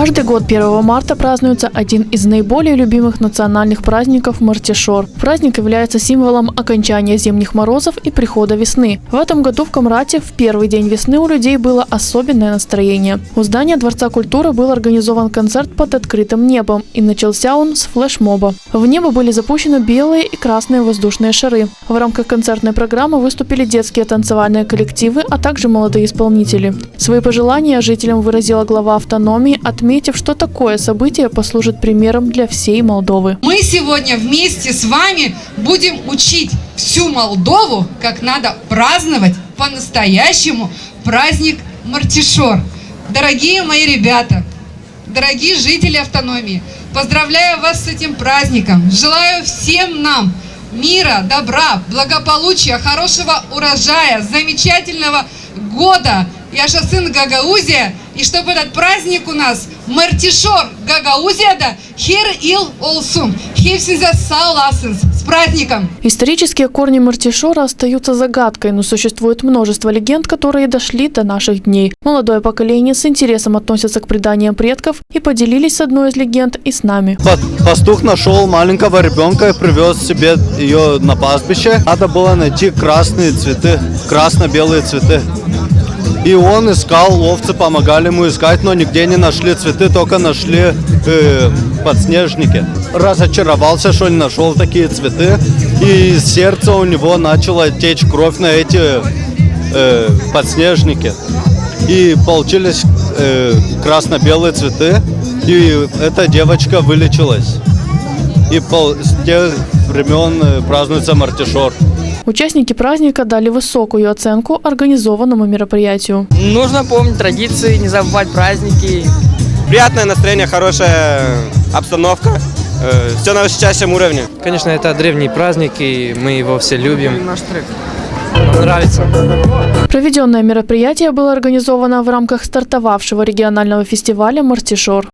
Каждый год 1 марта празднуется один из наиболее любимых национальных праздников – Мартишор. Праздник является символом окончания зимних морозов и прихода весны. В этом году в Камрате в первый день весны у людей было особенное настроение. У здания Дворца культуры был организован концерт под открытым небом, и начался он с флешмоба. В небо были запущены белые и красные воздушные шары. В рамках концертной программы выступили детские танцевальные коллективы, а также молодые исполнители. Свои пожелания жителям выразила глава автономии, отметив, что такое событие послужит примером для всей Молдовы. Мы сегодня вместе с вами будем учить всю Молдову, как надо праздновать по-настоящему праздник Мартишор. Дорогие мои ребята, дорогие жители автономии, поздравляю вас с этим праздником. Желаю всем нам мира, добра, благополучия, хорошего урожая, замечательного года. Я сын Гагаузия, и чтобы этот праздник у нас Мартишор Гагаузияда хер ил олсун, хевсинза сауласынс. С праздником! Исторические корни Мартишора остаются загадкой, но существует множество легенд, которые дошли до наших дней. Молодое поколение с интересом относится к преданиям предков и поделились с одной из легенд и с нами. Пастух нашел маленького ребенка и привез себе ее на пастбище. Надо было найти красные цветы, красно-белые цветы. И он искал, овцы помогали ему искать, но нигде не нашли цветы, только нашли подснежники. Разочаровался, что не нашел такие цветы, и из сердца у него начала течь кровь на эти подснежники. И получились красно-белые цветы, и эта девочка вылечилась. И с тех времен празднуется Мартишор. Участники праздника дали высокую оценку организованному мероприятию. Нужно помнить традиции, не забывать праздники. Приятное настроение, хорошая обстановка. Все на высочайшем уровне. Конечно, это древний праздник, и мы его все любим. Наш трек. Нам нравится. Проведенное мероприятие было организовано в рамках стартовавшего регионального фестиваля «Мартишор».